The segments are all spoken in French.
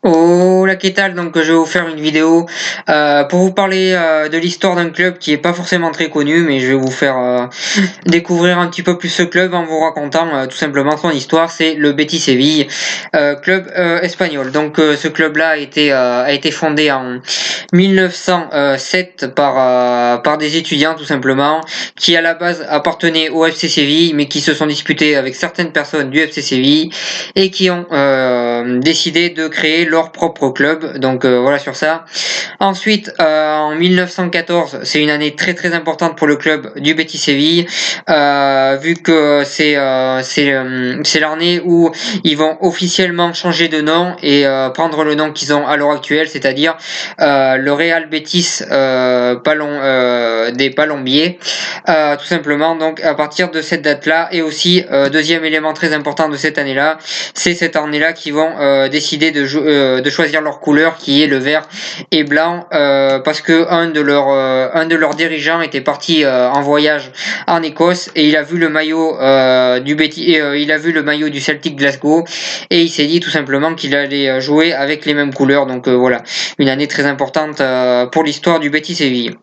Hola, ¿qué tal? Donc, je vais vous faire une vidéo pour vous parler de l'histoire d'un club qui est pas forcément très connu, mais je vais vous faire découvrir un petit peu plus ce club en vous racontant tout simplement son histoire. C'est le Betis Séville, club espagnol. Donc, ce club-là a été fondé en 1907 par des étudiants tout simplement, qui à la base appartenaient au FC Séville, mais qui se sont disputés avec certaines personnes du FC Séville et qui ont décidé de créer leur propre club. Donc voilà sur ça. Ensuite, en 1914, c'est une année très très importante pour le club du Betis Séville, vu que c'est l'année où ils vont officiellement changer de nom et prendre le nom qu'ils ont à l'heure actuelle, c'est-à-dire le Real Betis des Palombiers, tout simplement. Donc à partir de cette date-là, et aussi deuxième élément très important de cette année-là, c'est cette année-là qu'ils vont décider de choisir leur couleur, qui est le vert et blanc, parce que un de leurs dirigeants était parti en voyage en Écosse et il a vu le maillot il a vu le maillot du Celtic Glasgow et il s'est dit tout simplement qu'il allait jouer avec les mêmes couleurs. Donc voilà, une année très importante pour l'histoire du Betis Séville.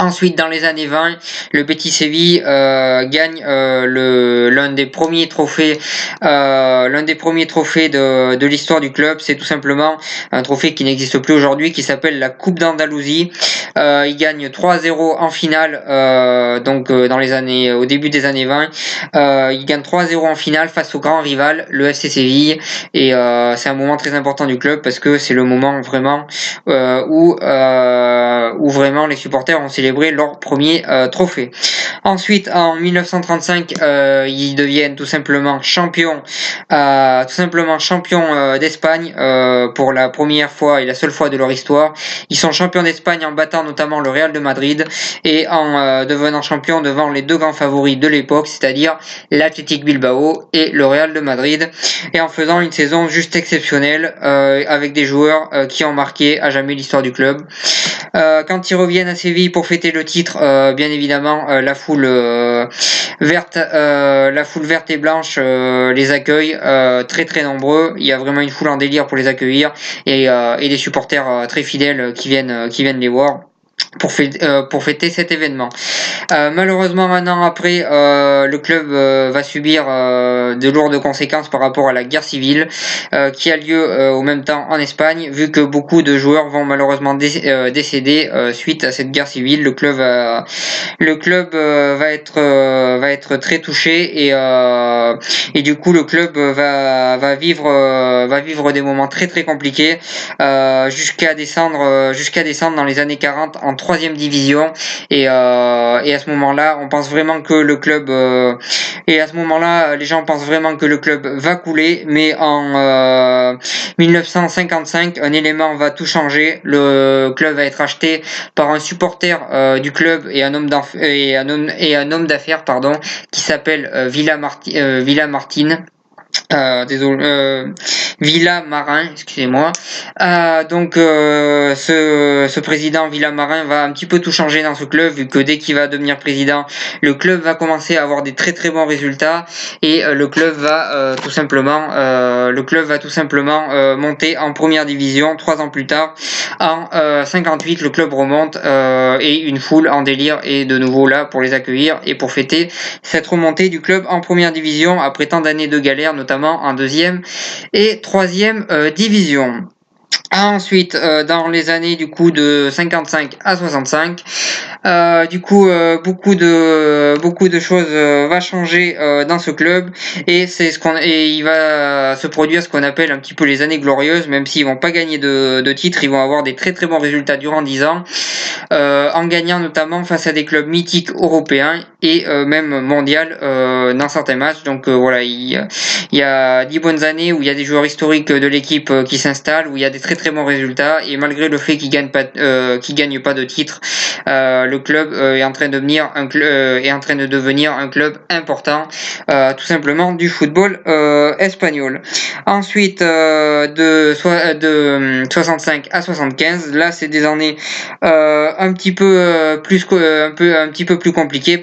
Ensuite, dans les années 20, le Betis Séville gagne l'un des premiers trophées de l'histoire du club. C'est tout simplement un trophée qui n'existe plus aujourd'hui, qui s'appelle la Coupe d'Andalousie. Il gagne 3-0 en finale, au début des années 20. Il gagne 3-0 en finale face au grand rival, le FC Séville. Et c'est un moment très important du club parce que c'est le moment vraiment où vraiment les supporters ont célébré leur premier trophée. Ensuite, en 1935, ils deviennent tout simplement champions d'Espagne pour la première fois et la seule fois de leur histoire. Ils sont champions d'Espagne en battant notamment le Real de Madrid et en devenant champions devant les deux grands favoris de l'époque, c'est-à-dire l'Athletic Bilbao et le Real de Madrid, et en faisant une saison juste exceptionnelle avec des joueurs qui ont marqué à jamais l'histoire du club. Quand ils reviennent à Séville pour fêter le titre, bien évidemment, la foule verte et blanche les accueille, très très nombreux. Il y a vraiment une foule en délire pour les accueillir et des supporters très fidèles qui viennent les voir pour fêter cet événement. Malheureusement, un an après, le club va subir de lourdes conséquences par rapport à la guerre civile qui a lieu au même temps en Espagne, vu que beaucoup de joueurs vont malheureusement décéder suite à cette guerre civile. Le club va être très touché et du coup le club va vivre des moments très très compliqués jusqu'à descendre dans les années 40 en troisième division et à ce moment-là on pense vraiment que le club et à ce moment-là les gens pensent vraiment que le club va couler, mais en 1955 un élément va tout changer. Le club va être acheté par un supporter du club et un homme d'affaires qui s'appelle Villa Martin. Villa Marin, excusez-moi. Ce président Villamarin va un petit peu tout changer dans ce club, vu que dès qu'il va devenir président, le club va commencer à avoir des très très bons résultats et le club va tout simplement monter en première division 3 ans plus tard. En 58, le club remonte et une foule en délire est de nouveau là pour les accueillir et pour fêter cette remontée du club en première division après tant d'années de galère, notamment en deuxième et troisième division. Ensuite, dans les années du coup de 55 à 65, beaucoup de choses va changer dans ce club et il va se produire ce qu'on appelle un petit peu les années glorieuses. Même s'ils vont pas gagner de titres, ils vont avoir des très très bons résultats durant 10 ans, en gagnant notamment face à des clubs mythiques européens et même mondial dans certains matchs. Donc voilà, il y a 10 bonnes années où il y a des joueurs historiques de l'équipe qui s'installent, où il y a des très très bons résultats, et malgré le fait qu'ils gagnent pas de titre, le club est en train de devenir un club important, tout simplement du football espagnol. Ensuite, de 65 à 75, là c'est des années un petit peu plus compliquées,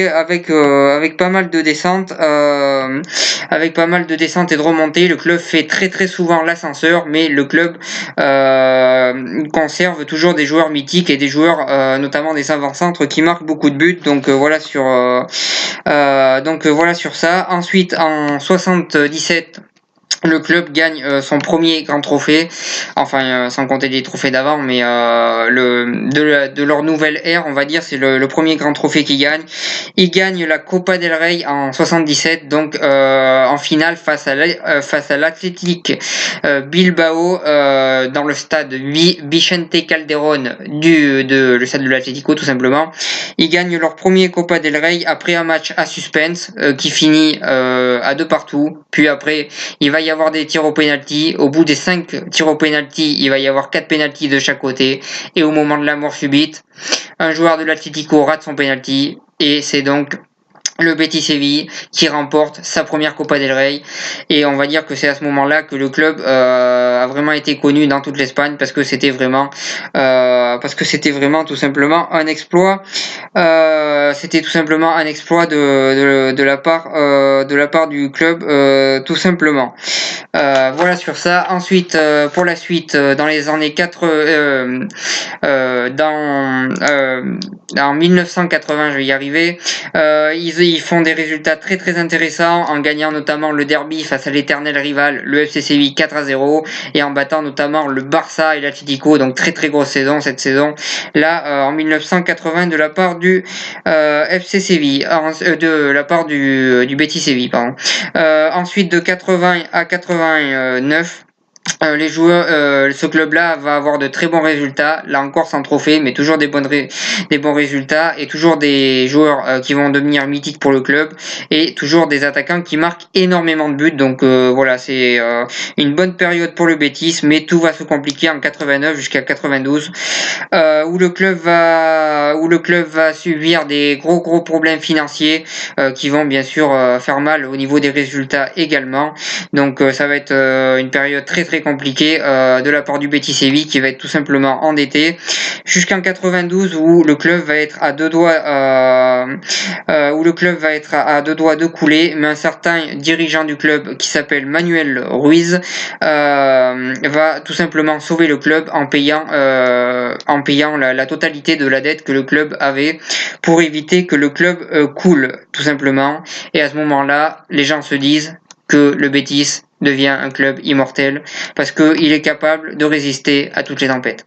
avec avec pas mal de descentes, avec pas mal de descentes et de remontées. Le club fait très souvent l'ascenseur, mais le club conserve toujours des joueurs mythiques et des joueurs notamment des avant-centres qui marquent beaucoup de buts. Donc voilà sur ça. Ensuite en 77, le club gagne son premier grand trophée, enfin sans compter des trophées d'avant, mais de leur nouvelle ère, on va dire, c'est le premier grand trophée qu'ils gagnent. Ils gagnent la Copa del Rey en 77, donc en finale face à l'Athletic Bilbao dans le stade Vicente Calderón le stade de l'Atlético tout simplement. Ils gagnent leur premier Copa del Rey après un match à suspense qui finit à 2-2. Puis après, il va y avoir des tirs au penalty. Au bout des 5 tirs au penalty, il va y avoir 4 penalties de chaque côté. Et au moment de la mort subite, un joueur de l'Atlético rate son penalty. Et c'est donc le Betis Séville qui remporte sa première Copa del Rey, et on va dire que c'est à ce moment-là que le club a vraiment été connu dans toute l'Espagne parce que c'était vraiment tout simplement un exploit. C'était tout simplement un exploit de la part du club tout simplement. Voilà sur ça. Ensuite pour la suite dans les années 80 en 1980, je vais y arriver, ils font des résultats très intéressants en gagnant notamment le derby face à l'éternel rival, le FC Séville 4-0, et en battant notamment le Barça et l'Atlético, donc très grosse saison cette saison là en 1980 de la part du FC Séville, de la part du Betis Séville, pardon. Ensuite de 80 à 89, les joueurs, ce club-là va avoir de très bons résultats, là encore sans trophée, mais toujours des bons résultats, et toujours des joueurs qui vont devenir mythiques pour le club, et toujours des attaquants qui marquent énormément de buts. Donc voilà, c'est une bonne période pour le Betis, mais tout va se compliquer en 89 jusqu'à 92, où le club va subir des gros problèmes financiers qui vont bien sûr faire mal au niveau des résultats également. Donc ça va être une période très compliqué de la part du Betis Séville, qui va être tout simplement endetté jusqu'en 92, où le club va être à deux doigts de couler, mais un certain dirigeant du club qui s'appelle Manuel Ruiz va tout simplement sauver le club en payant la totalité de la dette que le club avait, pour éviter que le club coule tout simplement. Et à ce moment-là, les gens se disent que le Betis devient un club immortel parce qu'il est capable de résister à toutes les tempêtes.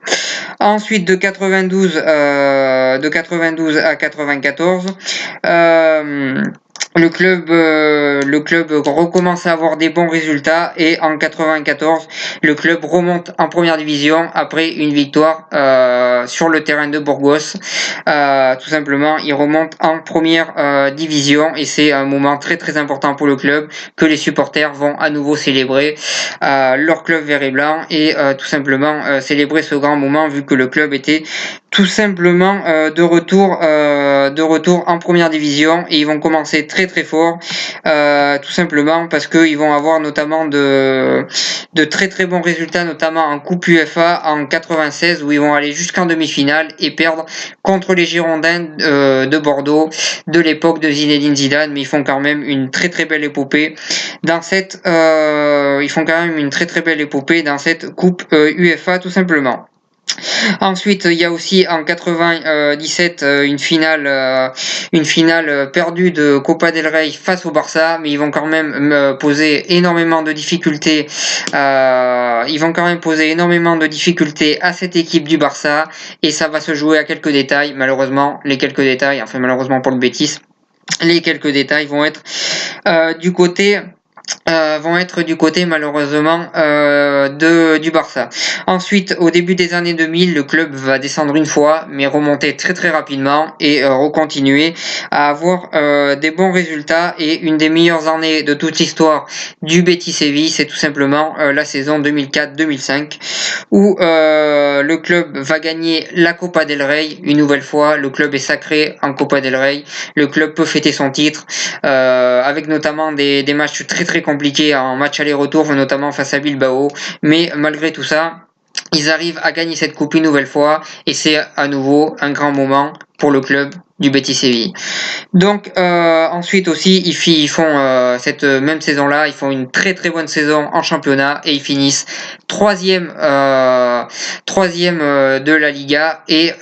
Ensuite de 92 à 94, le club recommence à avoir des bons résultats, et en 94 le club remonte en première division après une victoire sur le terrain de Burgos. Tout simplement, il remonte en première division, et c'est un moment très important pour le club que les supporters vont à nouveau célébrer leur club vert et blanc, et tout simplement célébrer ce grand moment, vu que le club était tout simplement de retour en première division, et ils vont commencer très fort, tout simplement parce qu'ils vont avoir notamment de très bons résultats, notamment en Coupe UEFA en 96, où ils vont aller jusqu'en demi-finale et perdre contre les Girondins de Bordeaux de l'époque de Zinedine Zidane. Mais ils font quand même une très belle épopée dans cette Coupe UEFA tout simplement. Ensuite, il y a aussi en 97 une finale perdue de Copa del Rey face au Barça, mais ils vont quand même poser énormément de difficultés. À cette équipe du Barça, et ça va se jouer à quelques détails. Malheureusement pour le Betis, les quelques détails vont être du côté malheureusement du Barça. Ensuite, au début des années 2000, le club va descendre une fois, mais remonter très rapidement et recontinuer à avoir des bons résultats. Et une des meilleures années de toute l'histoire du Betis Séville, c'est tout simplement la saison 2004-2005, où le club va gagner la Copa del Rey une nouvelle fois. Le club est sacré en Copa del Rey. Le club peut fêter son titre avec notamment des matchs très compliqués en match aller-retour, notamment face à Bilbao. Mais malgré tout ça, ils arrivent à gagner cette coupe une nouvelle fois, et c'est à nouveau un grand moment pour le club du Betis Séville. Donc ensuite aussi ils font cette même saison là, ils font une très très bonne saison en championnat et ils finissent troisième de la Liga et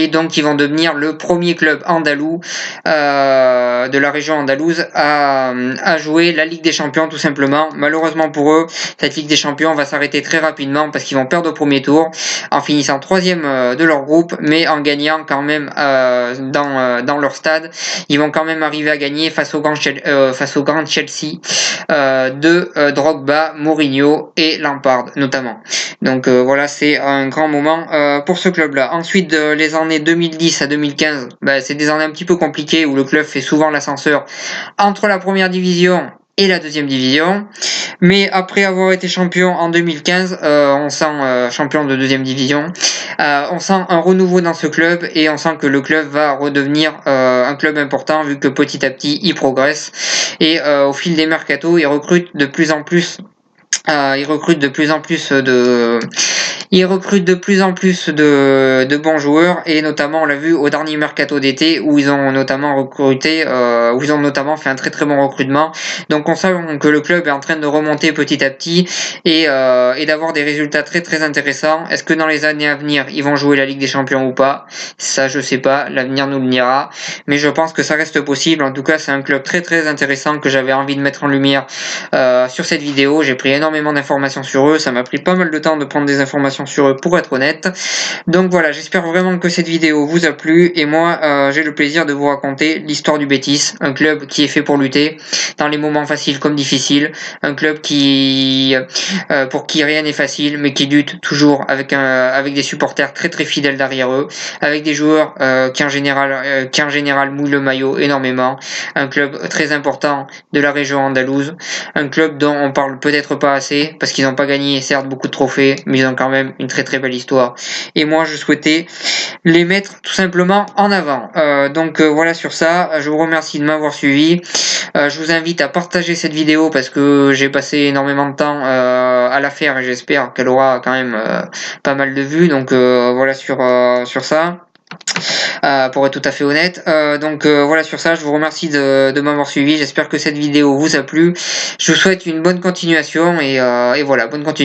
donc ils vont devenir le premier club andalou de la région andalouse à jouer la Ligue des Champions tout simplement. Malheureusement pour eux, cette Ligue des Champions va s'arrêter très rapidement parce qu'ils vont perdre au premier tour en finissant troisième de leur groupe, mais en gagnant quand même dans leur stade. Ils vont quand même arriver à gagner face au grand Chelsea de Drogba, Mourinho et Lampard notamment. Donc voilà, c'est un grand moment pour ce club-là. Ensuite, les années 2010 à 2015, c'est des années un petit peu compliquées où le club fait souvent l'ascenseur entre la première division et la deuxième division. Mais après avoir été champion en 2015, on sent champion de deuxième division, on sent un renouveau dans ce club et on sent que le club va redevenir un club important vu que petit à petit il progresse et au fil des mercatos il recrute de plus en plus de bons joueurs et notamment on l'a vu au dernier mercato d'été où ils ont notamment fait un très très bon recrutement. Donc on sent que le club est en train de remonter petit à petit et d'avoir des résultats très très intéressants. Est-ce que dans les années à venir ils vont jouer la Ligue des Champions ou pas? Ça je sais pas, l'avenir nous le dira, mais je pense que ça reste possible. En tout cas c'est un club très très intéressant que j'avais envie de mettre en lumière sur cette vidéo. J'ai pris énormément d'informations sur eux, ça m'a pris pas mal de temps de prendre des informations sur eux pour être honnête. Donc voilà, j'espère vraiment que cette vidéo vous a plu et moi j'ai le plaisir de vous raconter l'histoire du Betis, un club qui est fait pour lutter dans les moments faciles comme difficiles, un club pour qui rien n'est facile mais qui lutte toujours avec des supporters très très fidèles derrière eux, avec des joueurs qui en général mouillent le maillot énormément, un club très important de la région andalouse, un club dont on parle peut-être pas assez parce qu'ils n'ont pas gagné certes beaucoup de trophées mais ils ont quand même une très très belle histoire et moi je souhaitais les mettre tout simplement en avant. Donc voilà, sur ça je vous remercie de m'avoir suivi. Je vous invite à partager cette vidéo parce que j'ai passé énormément de temps à la faire et j'espère qu'elle aura quand même pas mal de vues. Donc voilà sur ça. Pour être tout à fait honnête. Donc voilà, sur ça je vous remercie de m'avoir suivi. J'espère que cette vidéo vous a plu. Je vous souhaite une bonne continuation et voilà, bonne continuation.